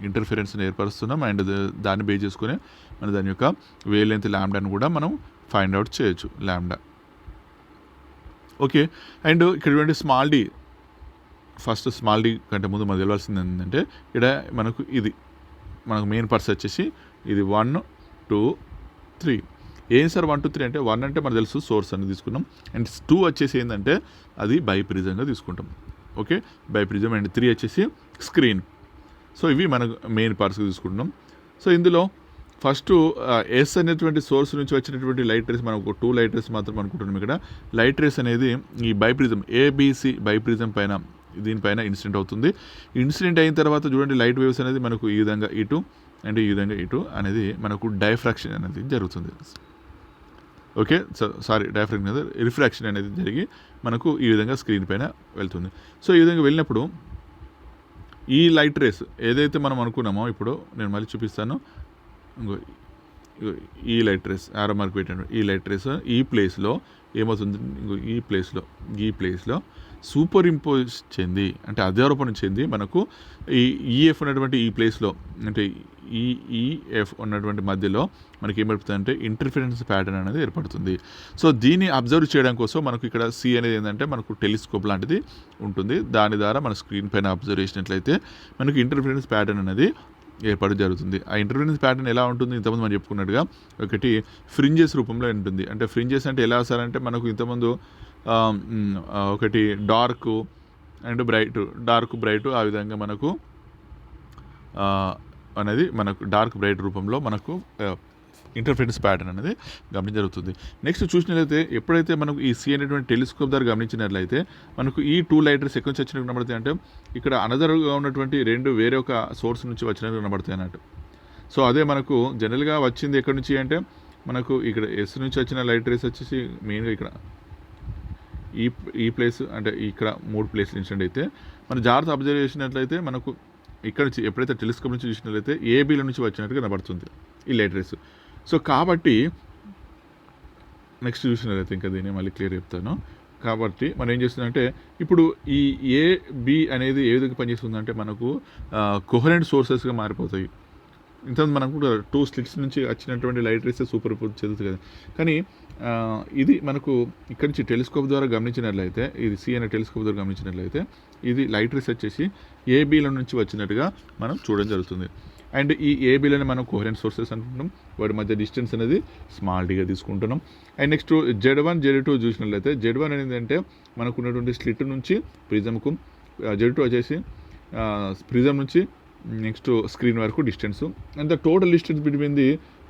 Speaker 1: ఇంటర్ఫిరెన్స్ని ఏర్పరుస్తున్నాం. అండ్ దాన్ని బేస్ చేసుకుని మన దాని యొక్క వేవ్ లెంత్ ల్యాండాని కూడా మనం ఫైండ్ అవుట్ చేయొచ్చు, ల్యాండా. ఓకే, అండ్ ఇక్కడ small D, first small D కంటే ముందు మనకు తెలియాల్సింది ఏంటంటే ఇక్కడ మనకు ఇది మనకు మెయిన్ పర్స్ వచ్చేసి ఇది 1 2 3. ఏం సార్ 1 2 3 అంటే 1 అంటే మనకు తెలుసు సోర్స్ అని తీసుకున్నాం. అండ్ 2 వచ్చేసి ఏంటంటే అది బైప్రిజంగా తీసుకుంటాం. Okay, biprism. అండ్ 3 వచ్చేసి స్క్రీన్. సో ఇవి మనకు మెయిన్ పర్స్గా తీసుకుంటున్నాం. సో ఇందులో ఫస్ట్ ఎస్ అనేటువంటి సోర్స్ నుంచి వచ్చినటువంటి లైట్ రేస్ మనం ఒక 2 లైట్ రేస్ మాత్రం అనుకుంటున్నాం. ఇక్కడ లైట్ రేస్ అనేది ఈ బైప్రిజం ఏబిసి బైప్రిజం పైన, దీనిపైన ఇన్సిడెంట్ అవుతుంది. ఇన్సిడెంట్ అయిన తర్వాత చూడండి లైట్ వేవ్స్ అనేది మనకు ఈ విధంగా ఇటు అండ్ ఈ విధంగా ఇటు అనేది మనకు డైఫ్రాక్షన్ అనేది జరుగుతుంది. ఓకే, సారీ డైఫ్రాక్షన్ అనేది రిఫ్రాక్షన్ అనేది జరిగి మనకు ఈ విధంగా స్క్రీన్ పైన వెళ్తుంది. సో ఈ విధంగా వెళ్ళినప్పుడు ఈ లైట్ రేస్ ఏదైతే మనం అనుకున్నామో, ఇప్పుడు నేను మళ్ళీ చూపిస్తాను. ఈ లైట్ రేస్ ఆరో మార్క్ పెట్టండి. ఈ లైట్ రేస్ ఈ ప్లేస్లో ఏమవుతుంది, ఈ ప్లేస్లో సూపర్ ఇంపోజ్ చెంది, అంటే అధ్యారోపణ చెంది మనకు ఈ ఈఎఫ్ ఉన్నటువంటి ఈ ప్లేస్లో, అంటే ఈఎఫ్ ఉన్నటువంటి మధ్యలో మనకి ఏమవుతుంది అంటే ఇంటర్ఫిరెన్స్ ప్యాటర్న్ అనేది ఏర్పడుతుంది. సో దీన్ని అబ్జర్వ్ చేయడం కోసం మనకు ఇక్కడ సి అనేది ఏంటంటే మనకు టెలిస్కోప్ లాంటిది ఉంటుంది. దాని ద్వారా మన స్క్రీన్ పైన అబ్జర్వ్ చేసినట్లయితే మనకు ఇంటర్ఫిరెన్స్ ప్యాటర్న్ అనేది ఏర్పడడం జరుగుతుంది. ఆ ఇంటర్ఫిరెన్స్ ప్యాటర్న్ ఎలా ఉంటుంది, ఇంతకుముందు మనం చెప్పుకున్నట్టుగా ఒకటి ఫ్రింజెస్ రూపంలో ఉంటుంది. అంటే ఫ్రింజెస్ అంటే ఎలా వస్తారంటే మనకు ఇంతకుముందు ఒకటి డార్క్ అండ్ బ్రైట్ ఆ విధంగా మనకు అనేది మనకు డార్క్ బ్రైట్ రూపంలో మనకు ఇంటర్ఫరెన్స్ ప్యాటర్న్ అనేది గమనించ జరుగుతుంది. నెక్స్ట్ చూసినట్లయితే ఎప్పుడైతే మనకు ఈ సి అనేటువంటి టెలిస్కోప్ ద్వారా గమనించినట్లయితే మనకు ఈ 2 లైట్ రేస్ ఎక్కడి నుంచి వచ్చినట్టు కనబడతాయి అంటే ఇక్కడ అనదర్గా ఉన్నటువంటి 2 వేరే ఒక సోర్స్ నుంచి వచ్చినట్టు కనబడతాయి అన్నట్టు. సో అదే మనకు జనరల్గా వచ్చింది ఎక్కడి నుంచి అంటే మనకు ఇక్కడ ఎస్ నుంచి వచ్చిన లైట్ రేస్ వచ్చేసి మెయిన్గా ఇక్కడ ఈ ప్లేస్, అంటే ఇక్కడ 3 ప్లేస్లు ఇన్సిడెంట్ అయితే మన జాగ్రత్త అబ్జర్వ్ చేసినట్లయితే మనకు ఇక్కడ నుంచి ఎప్పుడైతే టెలిస్కోప్ నుంచి చూసినట్లయితే ఏబీల నుంచి వచ్చినట్టుగా కనబడుతుంది ఈ లైట్ రేస్. సో కాబట్టి నెక్స్ట్ చూసినట్లయితే ఇంకా దీన్ని మళ్ళీ క్లియర్ చెప్తాను. కాబట్టి మనం ఏం చేస్తుందంటే ఇప్పుడు ఈ ఏబి అనేది ఏ విధంగా పనిచేస్తుందంటే మనకు కోహరెంట్ సోర్సెస్గా మారిపోతాయి. ఇంతకుముందు మనకు 2 స్లిట్స్ నుంచి వచ్చినటువంటి లైట్ రేస్ సూపర్ ఇంపోజ్ చెందుతుంది కదా. కానీ ఇది మనకు ఇక్కడి నుంచి టెలిస్కోప్ ద్వారా గమనించినట్లయితే, ఇది సి అనే టెలిస్కోప్ ద్వారా గమనించినట్లయితే ఇది లైట్ రేస్ వచ్చేసి ఏబీల నుంచి వచ్చినట్టుగా మనం చూడడం జరుగుతుంది. అండ్ ఈ ఏబీలని మనం కోహరెంట్ సోర్సెస్ అంటున్నాం. వాటి మధ్య డిస్టెన్స్ అనేది స్మాల్ డీగా తీసుకుంటున్నాం. అండ్ నెక్స్ట్ Z1 Z2 చూసినట్లయితే Z1 అనేది అంటే మనకు ఉన్నటువంటి స్లిట్ నుంచి ప్రిజంకు, Z2 వచ్చేసి ప్రిజం నుంచి నెక్స్ట్ స్క్రీన్ వరకు distance. And the total distance between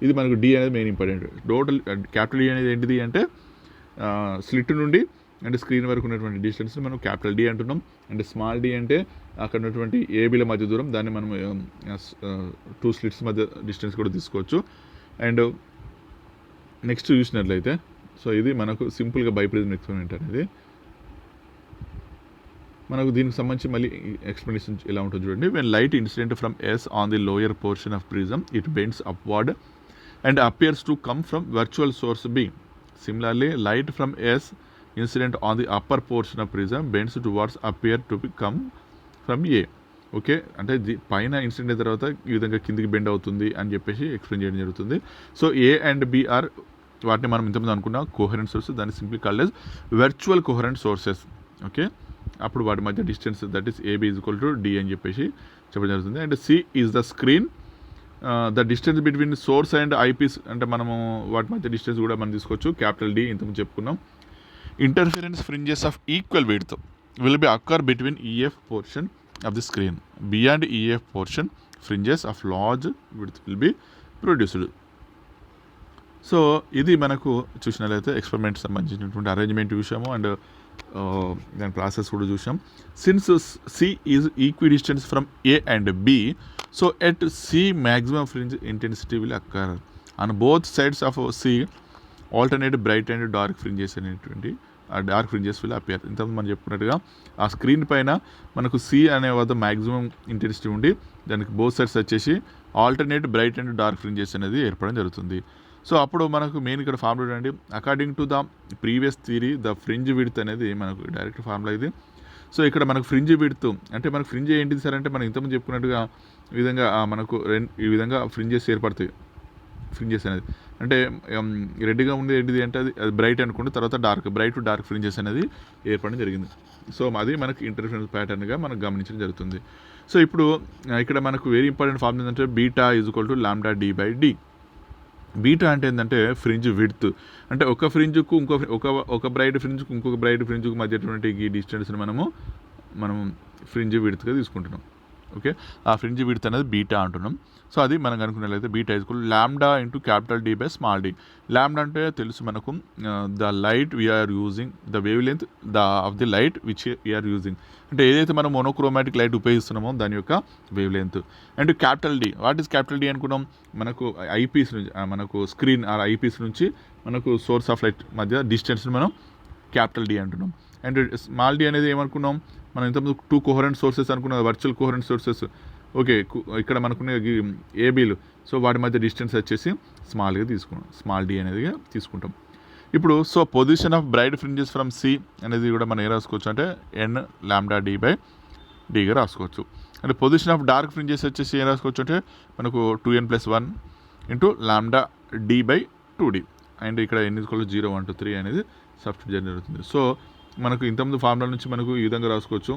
Speaker 1: ఇది మనకు డి అనేది main important. Total capital D అనేది ఏంటిది అంటే స్లిట్ నుండి అంటే స్క్రీన్ వరకు ఉన్నటువంటి డిస్టెన్స్ మనం క్యాపిటల్ డి అంటున్నాం. అండ్ స్మాల్ డి అంటే అక్కడ ఉన్నటువంటి ఏబీల మధ్య దూరం, దాన్ని మనం 2 స్లిట్స్ మధ్య డిస్టెన్స్ కూడా తీసుకోవచ్చు. అండ్ నెక్స్ట్ చూసినట్లయితే సో ఇది మనకు సింపుల్గా బైప్రిజం ఎక్స్పెరిమెంట్ అనేది మనకు దీనికి సంబంధించి మళ్ళీ ఎక్స్ప్లెనేషన్ ఎలా ఉంటుందో చూడండి. When light incident from S on the lower portion of prism it bends upward and appears to come from virtual source B. Similarly light from S incident on the upper portion of prism bends towards appear to come from A. Okay, అంటే పైన incident అయిన తర్వాత ఈ విధంగా కిందికి bend అవుతుంది అని చెప్పేసి ఎక్స్ప్లెయిన్ చేయడం జరుగుతుంది. So A and B are వాటిని మనం ఇంతకుముందు అనుకున్న కోహరెంట్ సోర్సెస్, దాన్ని simply called as virtual coherent sources. Okay, అప్పుడు వాటి మధ్య distance that is AB equal to D అని చెప్పేసి చెప్పడం జరుగుతుంది. And C is the screen, the distance between source and eyepiece, అంటే మనము వాటి మధ్య డిస్టెన్స్ కూడా మనం తీసుకోవచ్చు, క్యాపిటల్ D ఇంతకుముందు చెప్పుకున్నాం. Interference fringes of equal width will be occur between EF portion of the screen. Beyond EF portion, fringes of large width will be produced. So ఇది మనకు చూసినట్లయితే ఎక్స్పెరిమెంట్ సంబంధించినటువంటి అరేంజ్మెంట్ చూసాము అండ్ దాని ప్రాసెస్ కూడా చూసాం. Since C is equi distance from A and B, so at C maximum fringe intensity will అక్కర్ on both sides of C alternate bright and dark fringes అనేటువంటి ఆ డార్క్ ఫ్రింజెస్ విల్ అపియర్. ఇంతకుముందు మనం చెప్పుకున్నట్టుగా ఆ screen పైన మనకు C అనే వద్ద మ్యాక్సిమం ఇంటెన్సిటీ ఉండి దానికి బోత్ సైడ్స్ వచ్చేసి alternate bright and dark fringes అనేది ఏర్పడడం జరుగుతుంది. సో అప్పుడు మనకు మెయిన్ ఇక్కడ ఫార్ములా చూడండి, according to the previous theory the fringe width అనేది మనకు డైరెక్ట్ ఫార్ములా ఇది. సో ఇక్కడ మనకు ఫ్రింజ్ విడ్త్ అంటే మనకు ఫ్రింజ్ ఏంటిది సార్ అంటే మనం ఇంతకుముందు చెప్పుకున్నట్టుగా ఈ విధంగా మనకు ఈ విధంగా ఫ్రింజెస్ ఏర్పడతాయి. ఫ్రింజెస్ అనేది అంటే రెడ్గా ఉంది ఏంటిది అంటే అది బ్రైట్ అనుకుంటే తర్వాత dark, bright to dark fringes అనేది ఏర్పడడం జరిగింది. సో అది మనకి ఇంటర్ఫరెన్స్ ప్యాటర్న్గా మనకు గమనించడం జరుగుతుంది. సో ఇప్పుడు ఇక్కడ మనకు వెరీ ఇంపార్టెంట్ ఫార్ములా ఏంటంటే beta is equal to lambda D/D. Beta అంటే ఏంటంటే ఫ్రింజ్ విడ్త్, అంటే ఒక ఫ్రింజ్కు ఒక బ్రైట్ ఫ్రింజ్కు ఇంకొక బ్రైట్ ఫ్రింజ్కు మధ్యటువంటి ఈ డిస్టెన్స్ని మనం ఫ్రింజ్ విడ్త్గా తీసుకుంటున్నాం. ఓకే, ఆ ఫ్రింజ్ విడ్త్ అనేది బీటా అంటున్నాం. సో అది మనం అనుకున్నట్లయితే beta is equal lambda into capital D/స్మాల్ d. లాంబ్డా అంటే తెలుసు మనకు the light we are using, the wave length of the light which we're using, అంటే ఏదైతే మనం మోనోక్రోమాటిక్ లైట్ ఉపయోగిస్తున్నామో దాని యొక్క wavelength. And capital D, what is capital D అనుకున్నాం, మనకు ఐపీస్ నుంచి మనకు స్క్రీన్ ఆ ఐపీస్ నుంచి మనకు సోర్స్ ఆఫ్ లైట్ మధ్య డిస్టెన్స్ని మనం క్యాపిటల్ D అంటున్నాం. అండ్ స్మాల్ d అనేది ఏమనుకున్నాం, మనం ఇంతకుముందు 2 కోహరెంట్ సోర్సెస్ అనుకున్నాం, వర్చువల్ కోహరెంట్ సోర్సెస్. ఓకే, ఇక్కడ మనకున్న ఏబీలు, సో వాటి మధ్య డిస్టెన్స్ వచ్చేసి స్మాల్గా తీసుకున్నాం, స్మాల్ d అనేది తీసుకుంటాం. ఇప్పుడు so position of bright fringes from C అనేది కూడా మనం ఏం రాసుకోవచ్చు అంటే N లాంబ్డా D/Dగా రాసుకోవచ్చు. అంటే పొజిషన్ ఆఫ్ డార్క్ ఫ్రింజెస్ వచ్చేసి ఏం రాసుకోవచ్చు అంటే మనకు 2n+1 into lambda D/2D. And ఇక్కడ n = 0, 1, 2, 3 అనేది సబ్స్టిట్యూట్ చేయడం జరుగుతుంది. సో మనకు ఇంతకుముందు ఫార్ములా నుంచి మనకు ఈ విధంగా రాసుకోవచ్చు.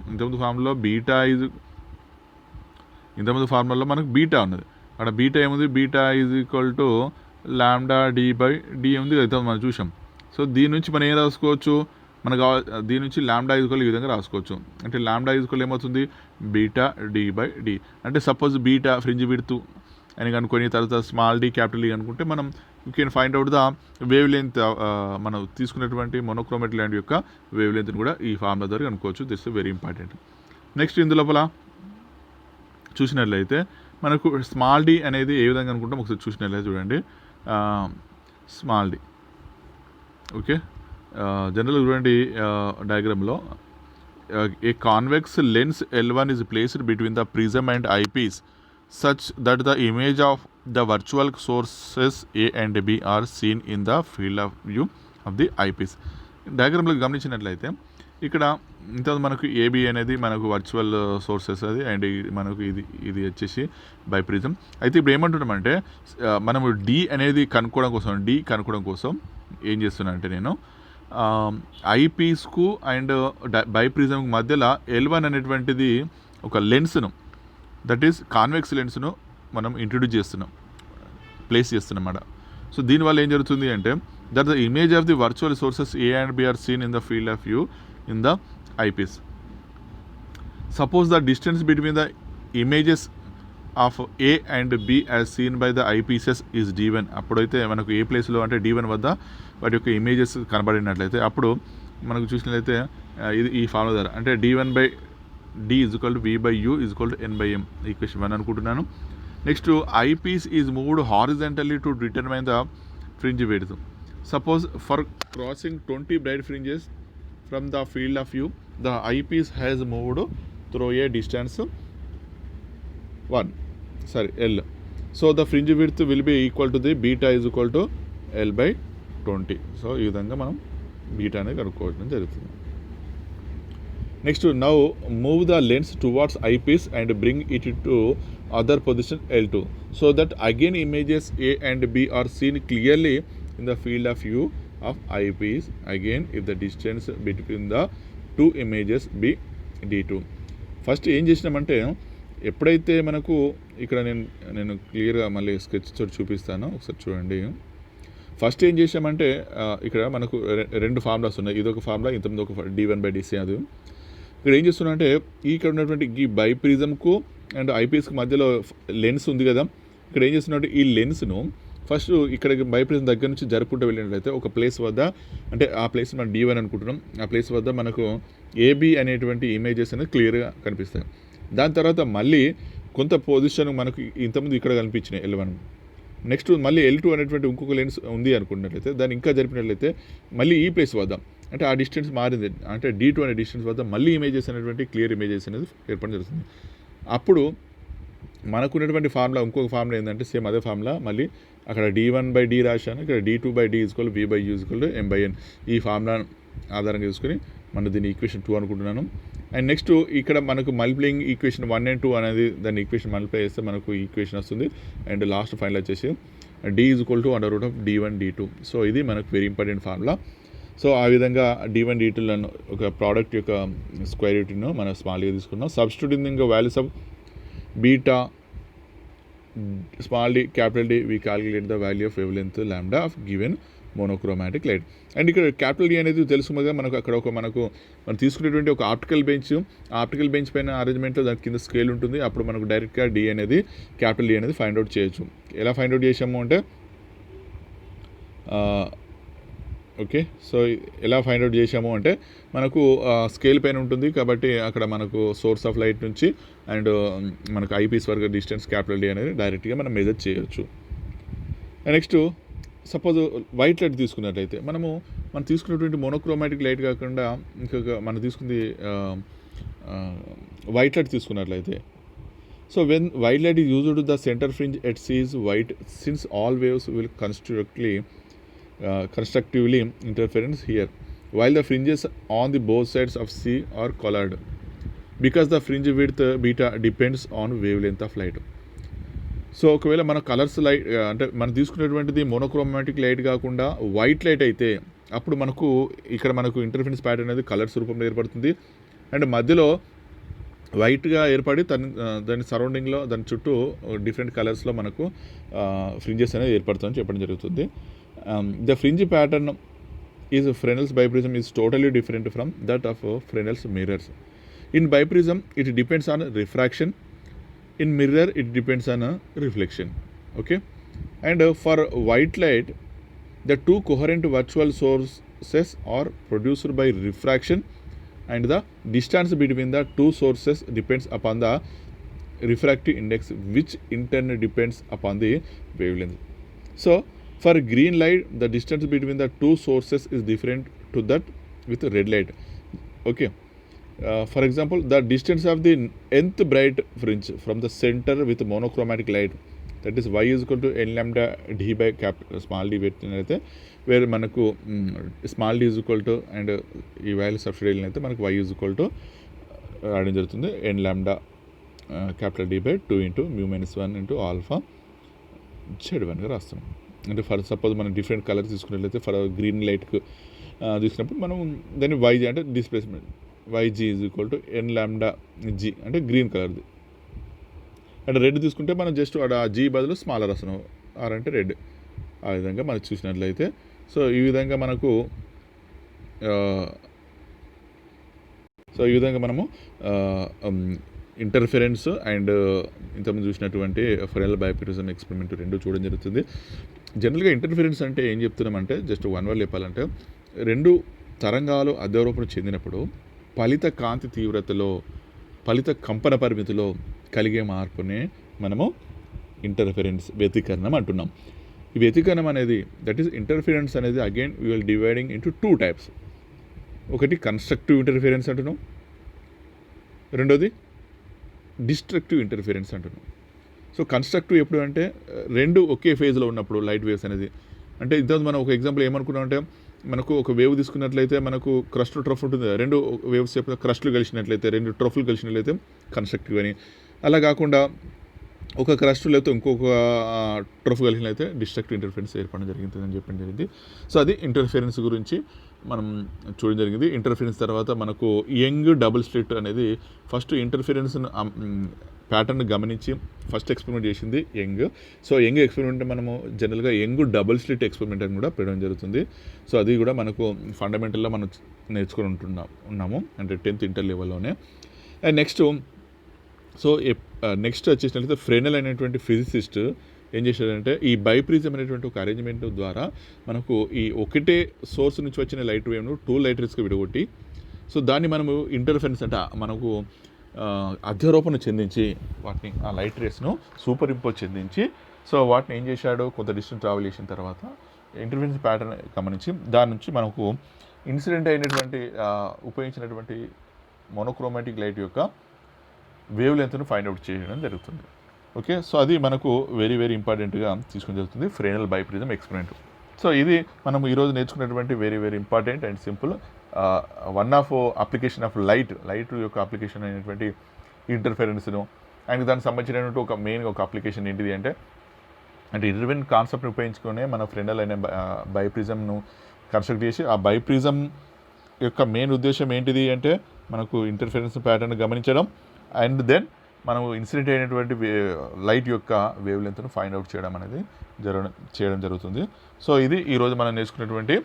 Speaker 1: ఇంతకుముందు ఫార్ములాలో మనకు బీటా ఉన్నది, అక్కడ బీటా ఏముంది, beta is equal to lambda D/D ఉంది, అయితే మనం చూసాం. సో దీని నుంచి మనం ఏం రాసుకోవచ్చు, మనకు దీని నుంచి లాంబ్డా ఈజ్వల్ ఈ విధంగా రాసుకోవచ్చు. అంటే లాంబ్డా ఈజ్వల్ ఏమవుతుంది, బీటా D/D. అంటే సపోజ్ బీటా ఫ్రింజ్ విడ్త్ అని కనుక్కొని తర్వాత స్మాల్ d క్యాపిటల్ D అనుకుంటే మనం you can find out the wave length, మనం తీసుకున్నటువంటి మోనోక్రోమాటిక్ లైట్ యొక్క వేవ్ లెంత్ని కూడా ఈ ఫార్ములా ద్వారా కనుక్కోవచ్చు. This is very important. Next ఇందులోపల చూసినట్లయితే మనకు స్మాల్ d అనేది ఏ విధంగా అనుకుంటాం ఒకసారి చూసినట్లయితే చూడండి. స్మాల్ d, ఓకే, జనరల్గా చూడండి డయాగ్రామ్లో a convex lens L1 is placed between the prism and eyepiece such that the image of the virtual sources A and B are seen in the field of view of the eyepiece. డయాగ్రామ్లో గమనించినట్లయితే ఇక్కడ ఇంత మనకు AB అనేది మనకు virtual sources అది, and మనకు ఇది వచ్చేసి బై ప్రిజం. అయితే ఇప్పుడు ఏమంటున్నామంటే మనము D అనేది కనుక్కోవడం కోసం ఏం చేస్తున్నా అంటే నేను ఐపీస్కు అండ్ బై ప్రిజంకు మధ్యలో L1 అనేటువంటిది ఒక లెన్స్ను, దట్ ఈస్ కాన్వెక్స్ లెన్స్ను మనం ఇంట్రడ్యూస్ ప్లేస్ చేస్తున్నాం అన్నమాట. సో దీనివల్ల ఏం జరుగుతుంది అంటే that the image of the virtual sources A and B are seen in the field of view in the eyepiece. Suppose the distance between the images of A and B as seen by the eyepieces is D1. అప్పుడైతే మనకు ఏ ప్లేస్లో అంటే D1 వద్ద వాటి యొక్క images కనబడినట్లయితే అప్పుడు మనకు చూసినట్లయితే ఇది ఈ ఫార్ములా ద్వారా అంటే D1/D = V/U = N/M ఈక్వేషన్ 1 అనుకుంటున్నాను. Next eyepiece is moved horizontally to determine the fringe width. Suppose for crossing 20 bright fringes from the field of view the eyepiece has moved through a distance L. So the fringe width will be equal to the beta is equal to L/20. So ఈ విధంగా మనం beta అనేది కనుక్కోవడం జరుగుతుంది. Next now move the lens towards eyepiece and bring it to other position L2 so that again images A and B are seen clearly in the field of view of eyepiece, again if the distance between the two images be d2. First ఏం చేసినామంటే ఎప్పుడైతే మనకు ఇక్కడ నేను క్లియర్గా మళ్ళీ sketch తోటి చూపిస్తాను, ఒకసారి చూడండి. ఫస్ట్ ఏం చేసామంటే ఇక్కడ మనకు రెండు ఫార్ములాస్ ఉన్నాయి. ఇదొక ఫార్ములా, ఇంతకుముందు ఒక d1/dc. అది ఇక్కడ ఏం చేస్తున్నా అంటే ఇక్కడ ఉన్నటువంటి ఈ బైప్రిజంకు అండ్ ఐపీఎస్కి మధ్యలో లెన్స్ ఉంది కదా, ఇక్కడ ఏం చేస్తున్నట్టు ఈ లెన్స్ను ఫస్ట్ ఇక్కడ బైప్రిజం దగ్గర నుంచి జరుపుకుంటూ వెళ్ళినట్లయితే ఒక ప్లేస్ వద్ద, అంటే ఆ ప్లేస్ మనం d1 అనుకుంటున్నాం, ఆ ప్లేస్ వద్ద మనకు ఏబి అనేటువంటి ఇమేజెస్ అనేది క్లియర్గా కనిపిస్తాయి. దాని తర్వాత మళ్ళీ కొంత పొజిషన్ మనకు ఇంతకుముందు ఇక్కడ కనిపించినాయి L1. నెక్స్ట్ మళ్ళీ L2 అనేటువంటి ఇంకొక లెన్స్ ఉంది అనుకున్నట్లయితే దాన్ని ఇంకా జరిపినట్లయితే మళ్ళీ ఈ ప్లేస్ వద్ద, అంటే ఆ డిస్టెన్స్ మారింది, అంటే d2 అనే డిస్టెన్స్ వద్ద మళ్ళీ ఇమేజెస్ అనేటువంటి క్లియర్ ఇమేజెస్ అనేది ఏర్పడడం జరుగుతుంది. అప్పుడు మనకున్నటువంటి ఫార్ములా ఇంకొక ఫార్ములా ఏంటంటే సేమ్ అదే ఫార్ములా, మళ్ళీ అక్కడ d1/d రాశాను, ఇక్కడ d2/d = v/u = m/n. ఈ ఫార్ములా ఆధారంగా తీసుకొని మనం దీన్ని ఈక్వేషన్ 2 అనుకుంటున్నాను. అండ్ నెక్స్ట్ ఇక్కడ మనకు మల్టిప్లయింగ్ ఈక్వేషన్ 1 and 2 అనేది దాన్ని ఈక్వేషన్ మల్టిప్లై చేస్తే మనకు ఈక్వేషన్ వస్తుంది. అండ్ లాస్ట్ ఫైనల్ వచ్చేసి d = d1/d2. సో ఇది మనకు వెరీ ఇంపార్టెంట్ ఫార్ములా. సో ఆ విధంగా d1 d2లను ఒక ప్రోడక్ట్ యొక్క స్క్వేర్ రూట్ను మనం స్మాల్గా తీసుకున్నాం. Substituting values of beta small d capital D, we calculate the value of wavelength lambda of given monochromatic light. And ఇక్కడ క్యాపిటల్ D అనేది తెలుసు కదా మనకు, అక్కడ మనం తీసుకునేటువంటి ఒక ఆప్టికల్ బెంచ్ పైన అరేంజ్మెంట్లో దాని కింద స్కేల్ ఉంటుంది. అప్పుడు మనకు డైరెక్ట్గా క్యాపిటల్ D అనేది ఫైండ్ అవుట్ చేయొచ్చు. ఎలా ఫైండ్ అవుట్ చేసాము అంటే ఓకే, సో ఎలా ఫైండ్ అవుట్ చేసాము అంటే మనకు స్కేల్ పైన ఉంటుంది కాబట్టి అక్కడ మనకు సోర్స్ ఆఫ్ లైట్ నుంచి అండ్ మనకు ఐపీస్ వరకు డిస్టెన్స్ క్యాపిటల్ D అనేది డైరెక్ట్గా మనం మెజర్ చేయొచ్చు. నెక్స్ట్ సపోజ్ వైట్ లైట్ తీసుకున్నట్లయితే మనం తీసుకున్నటువంటి మోనోక్రోమాటిక్ లైట్ కాకుండా ఇంకొక మనం తీసుకుంది వైట్ లైట్ తీసుకున్నట్లయితే, so when white light is used the centre fringe at C is white, since all waves will constructively interference here, while the fringes on the both sides of C are colored, because the fringe width beta depends on wavelength of light. So ఒకవేళ మన colours light అంటే మనం తీసుకునేటువంటిది monochromatic light కాకుండా white light అయితే అప్పుడు ఇక్కడ మనకు interference pattern అనేది కలర్స్ రూపంలో ఏర్పడుతుంది. అండ్ మధ్యలో వైట్గా ఏర్పడి దాని సరౌండింగ్లో దాని చుట్టూ డిఫరెంట్ కలర్స్లో మనకు ఫ్రింజెస్ అనేది ఏర్పడుతుందని చెప్పడం జరుగుతుంది. The fringe pattern is Fresnel's biprism is totally different from that of Fresnel's mirrors. In biprism, it depends on refraction. In mirror, it depends on reflection. Okay, and for white light, the two coherent virtual sources are produced by refraction, and the distance between the two sources depends upon the refractive index, which in turn depends upon the wavelength. So for green light, the distance between the two sources is different to that with red light. Okay, for example, the distance of the nth bright fringe from the center with monochromatic light, that is y = n lambda d by small d పెట్టినైతే where మనకు small d and ఈ value substitute అయితే మనకు y రాయడం జరుగుతుంది n lambda క్యాపిటల్ D by 2 into mu minus 1 into alpha Z1గా రాస్తున్నాం. అంటే ఫర్ సపోజ్ మనం డిఫరెంట్ కలర్స్ తీసుకున్నట్లయితే ఫర్ గ్రీన్ లైట్కు తీసుకున్నప్పుడు మనం దాన్ని YG అంటే displacement YG = n lambda g అంటే గ్రీన్ కలర్ది. అంటే రెడ్ తీసుకుంటే మనం జస్ట్ ఆ G బదులు స్మాలర్ వస్తున్నాం, ఆర్ అంటే రెడ్. ఆ విధంగా మనం చూసినట్లయితే సో ఈ విధంగా మనము ఇంటర్ఫరెన్స్ అండ్ ఇంతకుముందు చూసినటువంటి ఫ్రెనెల్ బైప్రిజం ఎక్స్పెరిమెంట్ రెండు చూడడం జరుగుతుంది. జనరల్గా ఇంటర్ఫరెన్స్ అంటే ఏం చెప్తున్నామంటే జస్ట్ వన్ వర్డ్ చెప్పాలంటే రెండు తరంగాలు అధ్యారోపణ చెందినప్పుడు ఫలిత కాంతి తీవ్రతలో ఫలిత కంపన పరిమితిలో కలిగే మార్పునే మనము ఇంటర్ఫరెన్స్ వ్యతికరణం అంటున్నాం. ఈ వ్యతికరణం అనేది దట్ ఈస్ ఇంటర్ఫరెన్స్ అనేది again we will dividing into 2 types. ఒకటి కన్స్ట్రక్టివ్ ఇంటర్ఫరెన్స్ అంటున్నాం, రెండోది డిస్ట్రక్టివ్ ఇంటర్ఫరెన్స్ అంటున్నాం. సో కన్స్ట్రక్టివ్ ఎప్పుడు అంటే రెండు ఒకే ఫేజ్లో ఉన్నప్పుడు లైట్ వేవ్స్ అనేది, అంటే ఇంతకు మనం ఒక ఎగ్జాంపుల్ ఏమనుకున్నామంటే మనకు ఒక వేవ్ తీసుకున్నట్లయితే మనకు క్రస్ట్ ట్రఫ్ ఉంటుంది, రెండు వేవ్స్ క్రస్ట్లు కలిసినట్లయితే రెండు ట్రఫ్లు కలిసినట్లయితే కన్స్ట్రక్టివ్ అని. అలా కాకుండా ఒక క్రస్ట్ లేకపోతే ఇంకొక ట్రఫ్ కలిగిన అయితే డిస్ట్రక్టివ్ ఇంటర్ఫరెన్స్ ఏర్పడడం జరిగింది అని చెప్పడం జరిగింది. సో అది ఇంటర్ఫరెన్స్ గురించి మనం చూడడం జరిగింది. ఇంటర్ఫరెన్స్ తర్వాత మనకు యంగ్ డబుల్ స్లిట్ అనేది ఫస్ట్ ఇంటర్ఫరెన్స్ ప్యాటర్న్ గమనించి ఫస్ట్ ఎక్స్పెరిమెంట్ చేసింది యంగ్. సో యంగ్ ఎక్స్పెరిమెంట్ మనము జనరల్గా యంగ్ డబుల్ స్లిట్ ఎక్స్పెరిమెంట్ అని కూడా పెట్టడం జరుగుతుంది. సో అది కూడా మనకు ఫండమెంటల్లో మనం నేర్చుకొని ఉన్నాము అంటే 10th ఇంటర్ లెవెల్లోనే. అండ్ నెక్స్ట్ వచ్చేసినట్లయితే ఫ్రెనెల్ అనేటువంటి ఫిజిసిస్ట్ ఏం చేశాడంటే ఈ బైప్రిజం అనేటువంటి ఒక అరేంజ్మెంట్ ద్వారా మనకు ఈ ఒకటే సోర్స్ నుంచి వచ్చిన లైట్ వేవ్ను 2 లైట్ రేస్గా విడగొట్టి సో దాన్ని మనము ఇంటర్ఫరెన్స్ అంటే మనకు అధ్యారోపణ చెందించి వాటిని ఆ లైట్ రేస్ను సూపర్ ఇంపోజ్ చెందించి సో వాటిని ఏం చేశాడు కొంత డిస్టెన్స్ ట్రావెల్ చేసిన తర్వాత ఇంటర్ఫరెన్స్ ప్యాటర్న్ గమనించి దాని నుంచి మనకు ఇన్సిడెంట్ అయినటువంటి ఉపయోగించినటువంటి మోనోక్రోమాటిక్ లైట్ యొక్క వేవ్ లెంత్ను ఫైండ్ అవుట్ చేయడం జరుగుతుంది. ఓకే, సో అది మనకు వెరీ వెరీ ఇంపార్టెంట్గా తీసుకుని జరుగుతుంది ఫ్రెనెల్ బైప్రిజం ఎక్స్పెరిమెంట్. సో ఇది మనం ఈరోజు నేర్చుకున్నటువంటి very very important and simple one of application of light యొక్క అప్లికేషన్ అయినటువంటి ఇంటర్ఫరెన్స్ను అండ్ దానికి సంబంధించినటువంటి ఒక మెయిన్గా ఒక అప్లికేషన్ ఏంటిది అంటే ఇంటర్వెన్ కాన్సెప్ట్ని ఉపయోగించుకునే మన ఫ్రెనెల్ అయిన బైప్రిజంను కన్స్ట్రక్ట్ చేసి ఆ బైప్రిజం యొక్క మెయిన్ ఉద్దేశం ఏంటిది అంటే మనకు ఇంటర్ఫరెన్స్ ప్యాటర్న్ గమనించడం అండ్ దెన్ మనం ఇన్సిడెంట్ అయినటువంటి లైట్ యొక్క వేవ్ లెంత్ను ఫైండ్ అవుట్ చేయడం అనేది చేయడం జరుగుతుంది. సో ఇది ఈరోజు మనం నేర్చుకున్నటువంటి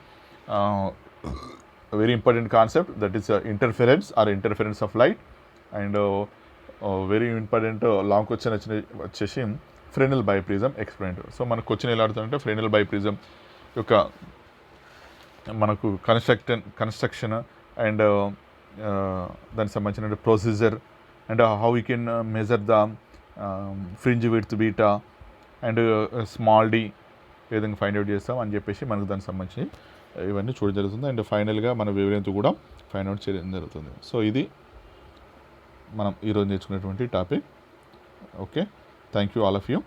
Speaker 1: very important concept that is interference of light and very important long question వచ్చేసి ఫ్రెనెల్ బైప్రిజం ఎక్స్పెరిమెంట్. సో మనకు క్వశ్చన్ ఎలా అడుగుతుందంటే ఫ్రెనెల్ బైప్రిజం యొక్క మనకు కన్స్ట్రక్షన్ అండ్ దానికి సంబంధించిన procedure and how you can measure the fringe width beta and small d ఏ విధంగా find out చేస్తాం అని చెప్పేసి మనకు దానికి సంబంధించి ఇవన్నీ చూడడం జరుగుతుంది అండ్ ఫైనల్గా మన వేవ్ లెంత్ కూడా ఫైండ్ అవుట్ చేయడం జరుగుతుంది. సో ఇది మనం ఈరోజు నేర్చుకున్నటువంటి topic. Okay, thank you all of you.